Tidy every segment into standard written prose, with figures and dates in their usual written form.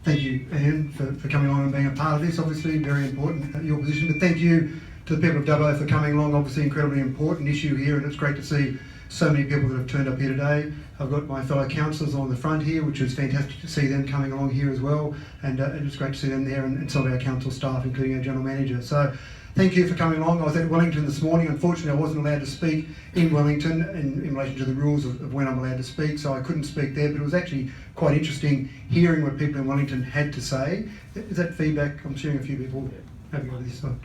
Thank you, Ian, for coming along and being a part of this. Obviously, very important, your position. But thank you to the people of Dubbo for coming along. Obviously, incredibly important issue here, and it's great to see so many people that have turned up here today. I've got my fellow councillors on the front here, which is fantastic to see them coming along here as well. And it's great to see them there, and some of our council staff, including our general manager. So thank you for coming along. I was at Wellington this morning. Unfortunately, I wasn't allowed to speak in Wellington in relation to the rules of when I'm allowed to speak, so I couldn't speak there, but it was actually quite interesting hearing what people in Wellington had to say. Is that feedback? I'm seeing a few people having on this side.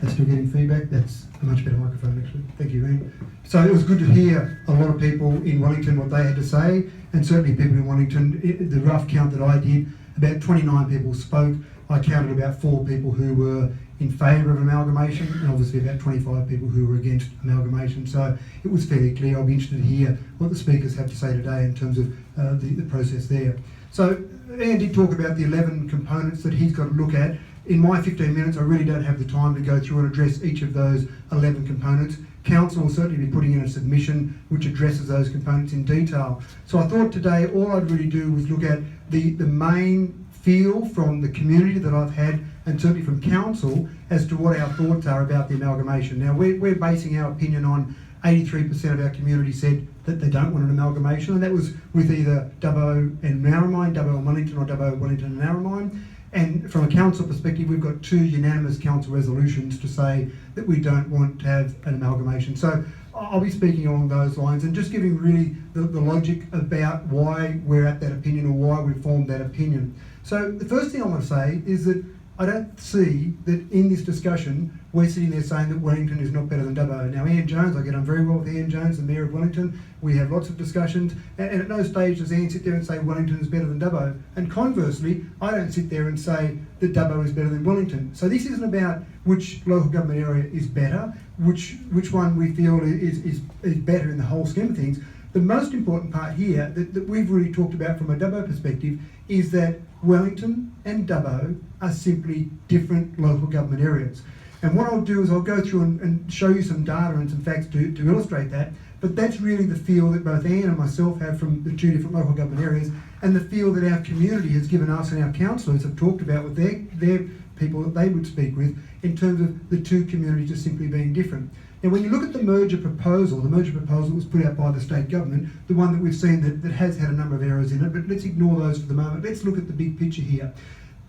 That's still getting feedback. That's a much better microphone, actually. Thank you, Ian. So it was good to hear a lot of people in Wellington what they had to say, and certainly people in Wellington, the rough count that I did, about 29 people spoke. I counted about 4 people who were in favour of amalgamation, and obviously about 25 people who were against amalgamation. So it was fairly clear. I'll be interested to hear what the speakers have to say today in terms of the process there. So Ian did talk about the 11 components that he's got to look at. In my 15 minutes, I really don't have the time to go through and address each of those 11 components. Council will certainly be putting in a submission which addresses those components in detail. So I thought today all I'd really do was look at the main feel from the community that I've had, and certainly from council, as to what our thoughts are about the amalgamation. Now we're basing our opinion on 83% of our community said that they don't want an amalgamation, and that was with either Dubbo and Narromine, Dubbo and Wellington, or Dubbo, Wellington and Narromine. And from a council perspective, we've got 2 unanimous council resolutions to say that we don't want to have an amalgamation. So I'll be speaking along those lines and just giving really the logic about why we're at that opinion, or why we formed that opinion. So the first thing I want to say is that I don't see that in this discussion we're sitting there saying that Wellington is not better than Dubbo. Now Ian Jones, I get on very well with Ian Jones, the Mayor of Wellington. We have lots of discussions, and at no stage does Ian sit there and say Wellington is better than Dubbo. And conversely, I don't sit there and say that Dubbo is better than Wellington. So this isn't about which local government area is better, which one we feel is better in the whole scheme of things. The most important part here that we've really talked about from a Dubbo perspective is that Wellington and Dubbo are simply different local government areas. And what I'll do is I'll go through and show you some data and some facts to illustrate that, but that's really the feel that both Ian and myself have from the 2 different local government areas, and the feel that our community has given us and our councillors have talked about with their people that they would speak with, in terms of the 2 communities just simply being different. Now when you look at the merger proposal was put out by the state government, the one that we've seen that has had a number of errors in it, but let's ignore those for the moment. Let's look at the big picture here.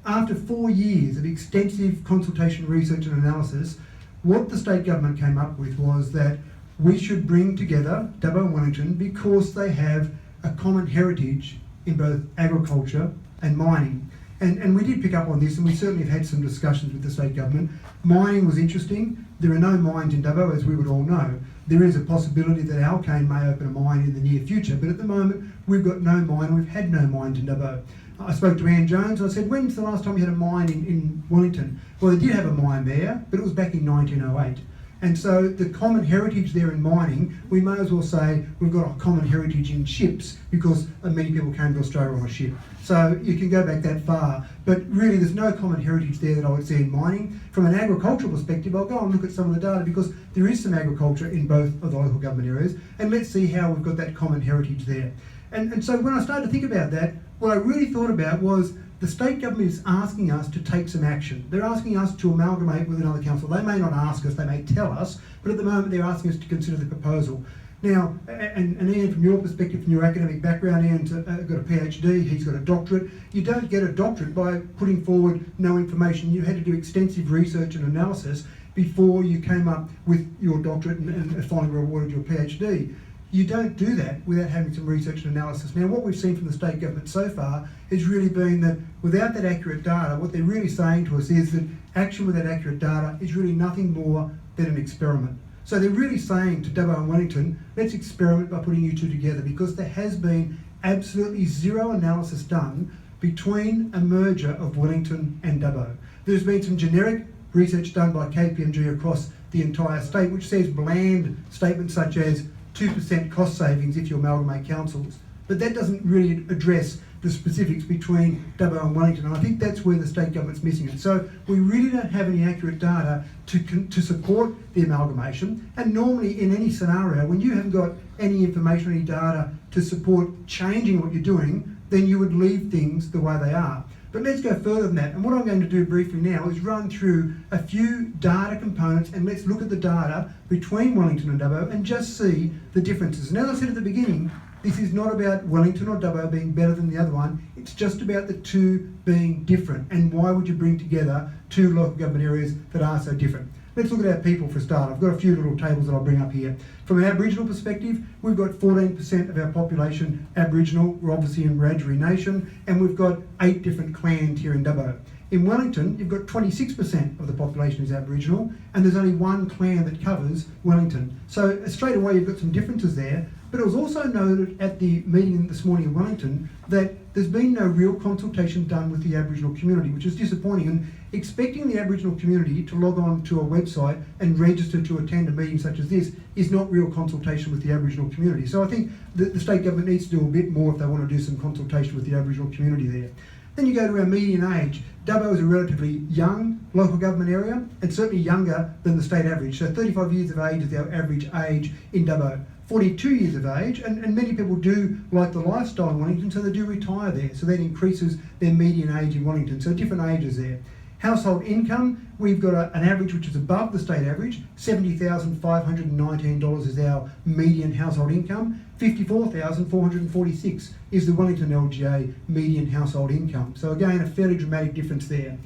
After 4 years of extensive consultation, research and analysis, what the state government came up with was that we should bring together Dubbo and Wellington because they have a common heritage in both agriculture and mining. And we did pick up on this, and we certainly have had some discussions with the state government. Mining was interesting. There are no mines in Dubbo, as we would all know. There is a possibility that Alkane may open a mine in the near future, but at the moment we've got no mine, we've had no mines in Dubbo. I spoke to Ian Jones, I said, when's the last time you had a mine in Wellington? Well, they did have a mine there, but it was back in 1908. And so the common heritage there in mining, we may as well say we've got a common heritage in ships, because many people came to Australia on a ship. So you can go back that far, but really there's no common heritage there that I would see in mining. From an agricultural perspective, I'll go and look at some of the data, because there is some agriculture in both of the local government areas, and let's see how we've got that common heritage there. And so when I started to think about that, what I really thought about was the state government is asking us to take some action. They're asking us to amalgamate with another council. They may not ask us, they may tell us, but at the moment they're asking us to consider the proposal. Now, and Ian, from your perspective, from your academic background, Ian's got a PhD, he's got a doctorate. You don't get a doctorate by putting forward no information. You had to do extensive research and analysis before you came up with your doctorate and finally rewarded your PhD. You don't do that without having some research and analysis. Now, what we've seen from the state government so far has really been that without that accurate data, what they're really saying to us is that action with that accurate data is really nothing more than an experiment. So they're really saying to Dubbo and Wellington, let's experiment by putting you 2 together, because there has been absolutely zero analysis done between a merger of Wellington and Dubbo. There's been some generic research done by KPMG across the entire state, which says bland statements such as 2% cost savings if you amalgamate councils. But that doesn't really address the specifics between Dubbo and Wellington, and I think that's where the state government's missing it. So we really don't have any accurate data to support the amalgamation, and normally in any scenario, when you haven't got any information, any data to support changing what you're doing, then you would leave things the way they are. But let's go further than that. And what I'm going to do briefly now is run through a few data components, and let's look at the data between Wellington and Dubbo and just see the differences. And as I said at the beginning, this is not about Wellington or Dubbo being better than the other one. It's just about the two being different. And why would you bring together two local government areas that are so different? Let's look at our people for a start. I've got a few little tables that I'll bring up here. From an Aboriginal perspective, we've got 14% of our population Aboriginal. We're obviously in Wiradjuri Nation, and we've got 8 different clans here in Dubbo. In Wellington, you've got 26% of the population is Aboriginal, and there's only one clan that covers Wellington. So straight away, you've got some differences there. But it was also noted at the meeting this morning in Wellington that there's been no real consultation done with the Aboriginal community, which is disappointing. And expecting the Aboriginal community to log on to a website and register to attend a meeting such as this is not real consultation with the Aboriginal community. So I think that the state government needs to do a bit more if they want to do some consultation with the Aboriginal community there. Then you go to our median age. Dubbo is a relatively young local government area, and certainly younger than the state average. So 35 years of age is our average age in Dubbo. 42 years of age, and many people do like the lifestyle in Wellington, so they do retire there. So that increases their median age in Wellington. So different ages there. Household income, we've got an average which is above the state average. $70,519 is our median household income. $54,446 is the Wellington LGA median household income. So again, a fairly dramatic difference there.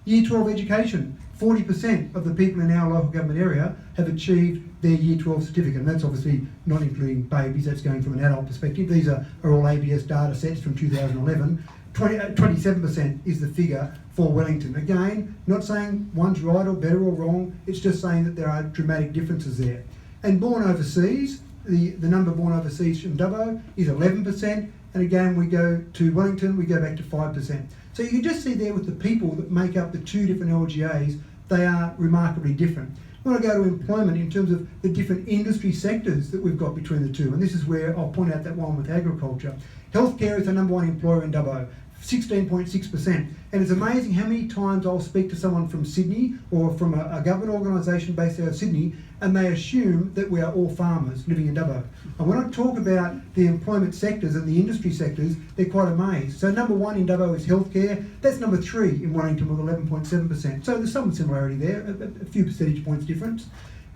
Year 12 education, 40% of the people in our local government area have achieved their Year 12 certificate. And that's obviously not including babies, that's going from an adult perspective. These are all ABS data sets from 2011. 27% is the figure for Wellington. Again, not saying one's right or better or wrong, it's just saying that there are dramatic differences there. And born overseas, the number born overseas from Dubbo is 11%, and again we go to Wellington, we go back to 5%. So you can just see there with the people that make up the two different LGAs, they are remarkably different. When I go to employment in terms of the different industry sectors that we've got between the two, and this is where I'll point out that one with agriculture. Healthcare is the number one employer in Dubbo, 16.6%. And it's amazing how many times I'll speak to someone from Sydney or from a government organisation based out of Sydney, and they assume that we are all farmers living in Dubbo. And when I talk about the employment sectors and the industry sectors, they're quite amazed. So number one in Dubbo is healthcare. That's number 3 in Wellington with 11.7%. So there's some similarity there, a few percentage points difference.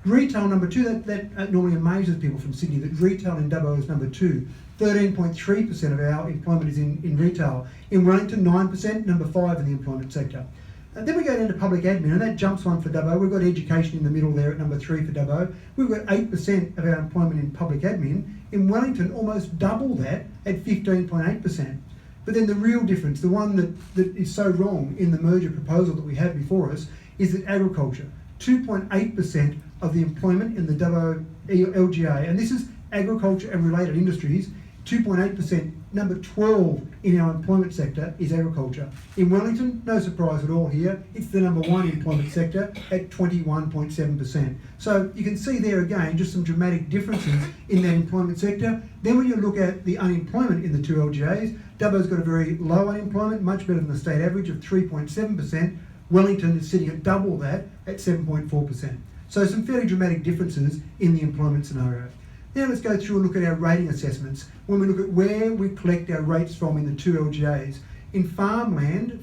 Retail number 2, that normally amazes people from Sydney, that retail in Dubbo is number 2. 13.3% of our employment is in retail. In Wellington, 9%, number 5 in the employment sector. Then we go down to public admin, and that jumps one for Dubbo. We've got education in the middle there at number 3 for Dubbo. We've got 8% of our employment in public admin. In Wellington, almost double that at 15.8%. But then the real difference, the one that is so wrong in the merger proposal that we have before us, is that agriculture, 2.8% of the employment in the Dubbo LGA, and this is agriculture and related industries, 2.8%. Number 12 in our employment sector is agriculture. In Wellington, no surprise at all here, it's the number 1 employment sector at 21.7%. So you can see there again just some dramatic differences in that employment sector. Then when you look at the unemployment in the two LGAs, Dubbo's got a very low unemployment, much better than the state average of 3.7%. Wellington is sitting at double that at 7.4%. So some fairly dramatic differences in the employment scenario. Now let's go through and look at our rating assessments. When we look at where we collect our rates from in the two LGAs. In farmland,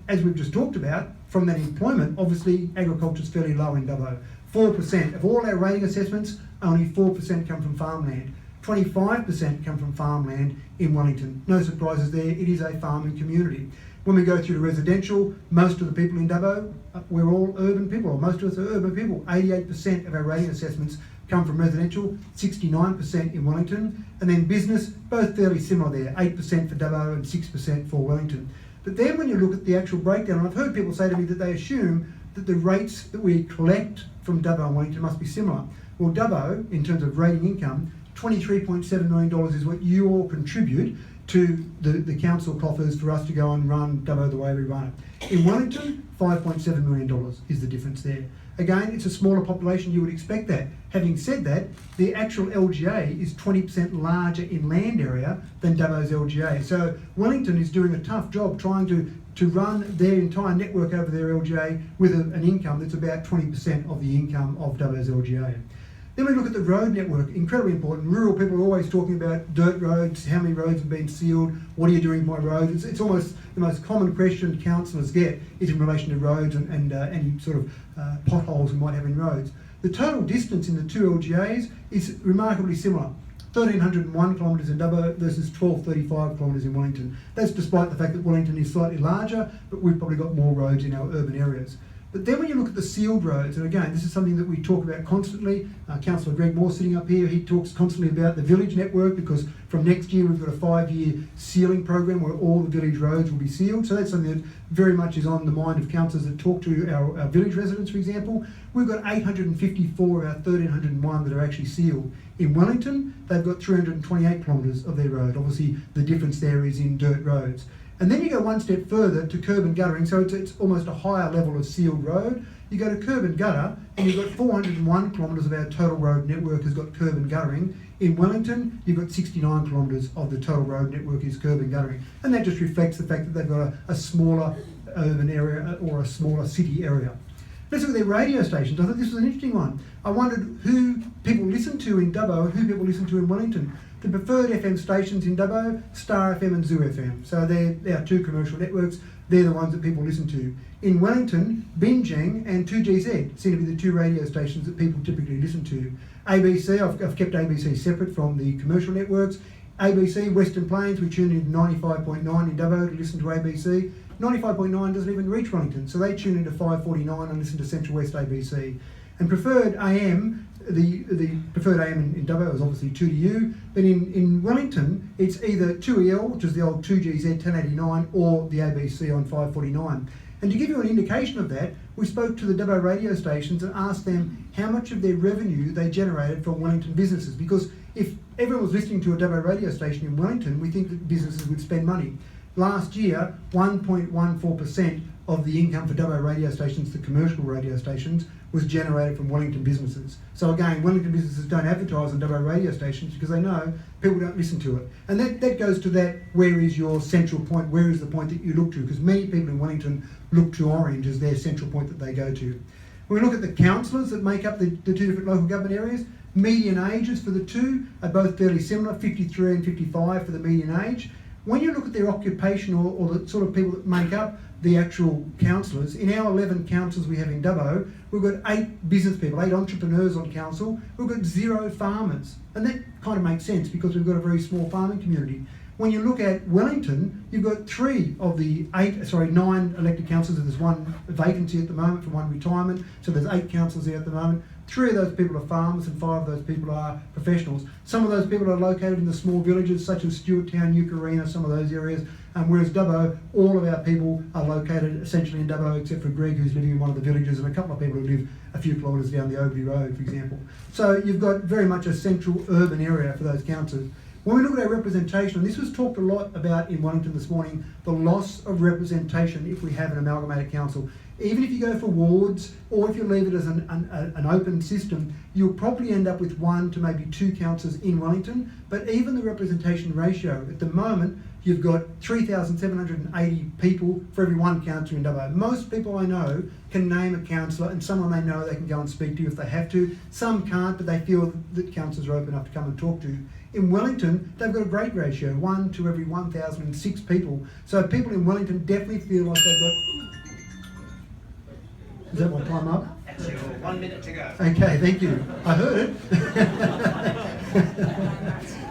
as we've just talked about, from that employment, obviously agriculture is fairly low in Dubbo. 4% of all our rating assessments, only 4% come from farmland. 25% come from farmland in Wellington. No surprises there, it is a farming community. When we go through to residential, most of the people in Dubbo, we're all urban people, or most of us are urban people. 88% of our rating assessments come from residential, 69% in Wellington, and then business, both fairly similar there, 8% for Dubbo and 6% for Wellington. But then when you look at the actual breakdown, and I've heard people say to me that they assume that the rates that we collect from Dubbo and Wellington must be similar. Well, Dubbo, in terms of rating income, $23.7 million is what you all contribute to the council coffers for us to go and run Dubbo the way we run it. In Wellington, $5.7 million is the difference there. Again, it's a smaller population, you would expect that. Having said that, the actual LGA is 20% larger in land area than Dubbo's LGA. So Wellington is doing a tough job trying to run their entire network over their LGA with an income that's about 20% of the income of Dubbo's LGA. Then we look at the road network, incredibly important. Rural people are always talking about dirt roads, how many roads have been sealed, what are you doing with my roads? It's almost the most common question councillors get is in relation to roads and any sort of potholes we might have in roads. The total distance in the two LGAs is remarkably similar. 1,301 kilometres in Dubbo versus 1,235 kilometres in Wellington. That's despite the fact that Wellington is slightly larger, but we've probably got more roads in our urban areas. But then when you look at the sealed roads, and again, this is something that we talk about constantly. Councillor Greg Moore sitting up here, he talks constantly about the village network, because from next year we've got a 5-year sealing program where all the village roads will be sealed. So that's something that very much is on the mind of councillors that talk to our village residents, for example. We've got 854 of our 1,301 that are actually sealed. In Wellington, they've got 328 kilometres of their road. Obviously, the difference there is in dirt roads. And then you go one step further to curb and guttering, so it's almost a higher level of sealed road. You go to curb and gutter, and you've got 401 kilometres of our total road network has got curb and guttering. In Wellington, you've got 69 kilometres of the total road network is curb and guttering. And that just reflects the fact that they've got a smaller urban area or a smaller city area. Let's look at their radio stations. I thought this was an interesting one. I wondered who people listen to in Dubbo and who people listen to in Wellington. The preferred FM stations in Dubbo, Star FM and Zoo FM. So they're our two commercial networks. They're the ones that people listen to. In Wellington, Binjang and 2GZ seem to be the two radio stations that people typically listen to. ABC, I've kept ABC separate from the commercial networks. ABC, Western Plains, we tune in 95.9 in Dubbo to listen to ABC. 95.9 doesn't even reach Wellington, so they tune into 549 and listen to Central West ABC. And preferred AM, the preferred AM in Dubbo is obviously 2DU, but in Wellington, it's either 2EL, which is the old 2GZ 1089, or the ABC on 549. And to give you an indication of that, we spoke to the Dubbo radio stations and asked them how much of their revenue they generated from Wellington businesses, because if everyone was listening to a Dubbo radio station in Wellington, we think that businesses would spend money. Last year, 1.14% of the income for Dubbo radio stations, the commercial radio stations, was generated from Wellington businesses. So again, Wellington businesses don't advertise on Dubbo radio stations because they know people don't listen to it. And that goes to that, where is your central point, where is the point that you look to? Because many people in Wellington look to Orange as their central point that they go to. When we look at the councillors that make up the two different local government areas, median ages for the two are both fairly similar, 53 and 55 for the median age. When you look at their occupation or the sort of people that make up the actual councillors, in our 11 councils we have in Dubbo, we've got 8 business people, 8 entrepreneurs on council, we've got 0 farmers. And that kind of makes sense because we've got a very small farming community. When you look at Wellington, you've got 9 elected councillors, and there's 1 vacancy at the moment for 1 retirement, so there's 8 councillors there at the moment. 3 of those people are farmers and 5 of those people are professionals. Some of those people are located in the small villages such as Stewarttown, Eucarina, some of those areas, whereas Dubbo, all of our people are located essentially in Dubbo except for Greg, who's living in one of the villages, and a couple of people who live a few kilometres down the Oakley Road, for example. So you've got very much a central urban area for those councils. When we look at our representation, and this was talked a lot about in Wellington this morning, the loss of representation if we have an amalgamated council. Even if you go for wards, or if you leave it as an open system, you'll probably end up with 1 to maybe 2 councillors in Wellington. But even the representation ratio, at the moment, you've got 3,780 people for every 1 councillor in Dubbo. Most people I know can name a councillor, and someone they know they can go and speak to if they have to. Some can't, but they feel that councillors are open enough to come and talk to. In Wellington, they've got a great ratio, 1 to every 1,006 people. So people in Wellington definitely feel like they've got... Is that my time up? That's your 1 minute to go. Okay, thank you. I heard it.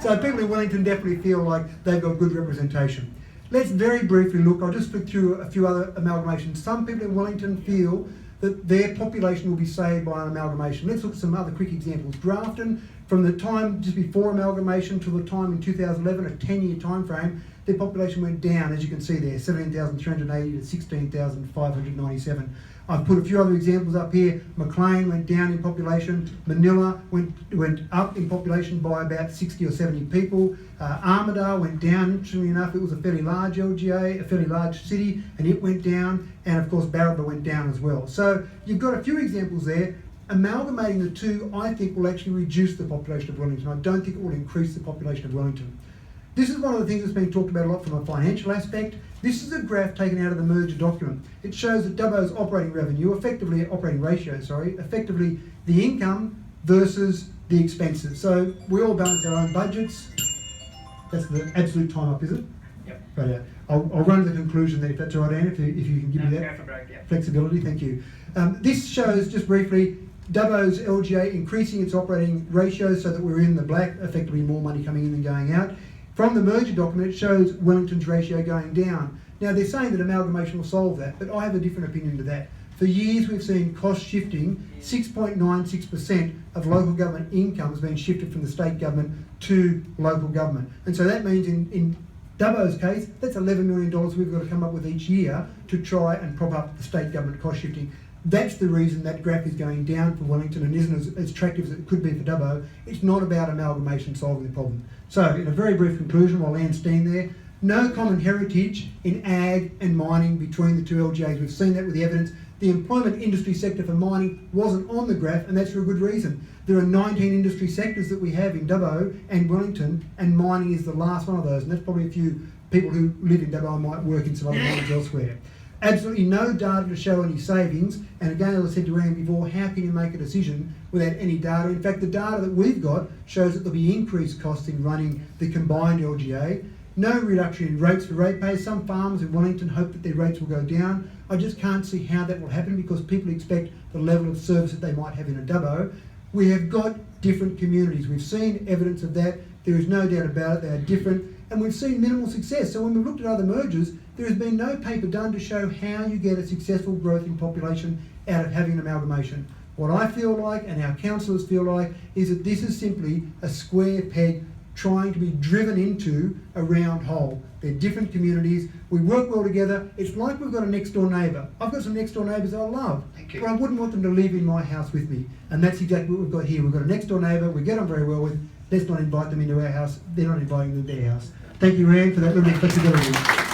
So people in Wellington definitely feel like they've got good representation. Let's very briefly look, I'll just flick through a few other amalgamations. Some people in Wellington feel that their population will be saved by an amalgamation. Let's look at some other quick examples. Grafton, from the time just before amalgamation till the time in 2011, a 10-year time frame, their population went down, as you can see there, 17,380 to 16,597. I've put a few other examples up here. Maclean went down in population. Manila went up in population by about 60 or 70 people. Armidale went down, interestingly enough. It was a fairly large LGA, a fairly large city, and it went down. And of course, Barraba went down as well. So you've got a few examples there. Amalgamating the two, I think, will actually reduce the population of Wellington. I don't think it will increase the population of Wellington. This is one of the things that's been talked about a lot from a financial aspect. This is a graph taken out of the merger document. It shows that Dubbo's operating revenue, effectively the income versus the expenses. So we all balance our own budgets. That's the absolute time up, is it? Yep. Right, yeah. I'll run to the conclusion there, if that's all right, Anne, if you can give me that Go for break, yeah. flexibility. Thank you. This shows, just briefly, Dubbo's LGA increasing its operating ratio so that we're in the black, effectively more money coming in than going out. From the merger document, it shows Wellington's ratio going down. Now, they're saying that amalgamation will solve that, but I have a different opinion to that. For years, we've seen cost shifting. 6.96% of local government income has been shifted from the state government to local government. And so that means in Dubbo's case, that's $11 million we've got to come up with each year to try and prop up the state government cost shifting. That's the reason that graph is going down for Wellington and isn't as attractive as it could be for Dubbo. It's not about amalgamation solving the problem. So, in a very brief conclusion, while Anne's staying there, no common heritage in ag and mining between the two LGAs. We've seen that with the evidence. The employment industry sector for mining wasn't on the graph, and that's for a good reason. There are 19 industry sectors that we have in Dubbo and Wellington, and mining is the last one of those, and that's probably a few people who live in Dubbo and might work in some other mines elsewhere. Absolutely no data to show any savings, and again, as I said to Ian before, how can you make a decision without any data? In fact, the data that we've got shows that there'll be increased costs in running the combined LGA. No reduction in rates for ratepayers. Some farmers in Wellington hope that their rates will go down. I just can't see how that will happen because people expect the level of service that they might have in a Dubbo. We have got different communities. We've seen evidence of that. There is no doubt about it. They are different. And we've seen minimal success. So when we've looked at other mergers, there has been no paper done to show how you get a successful growth in population out of having an amalgamation. What I feel like, and our councillors feel like, is that this is simply a square peg trying to be driven into a round hole. They're different communities. We work well together. It's like we've got a next door neighbour. I've got some next door neighbours that I love, but I wouldn't want them to live in my house with me. And that's exactly what we've got here. We've got a next door neighbour we get on very well with. Let's not invite them into our house. They're not inviting them to their house. Thank you, Anne, for that little bit of flexibility.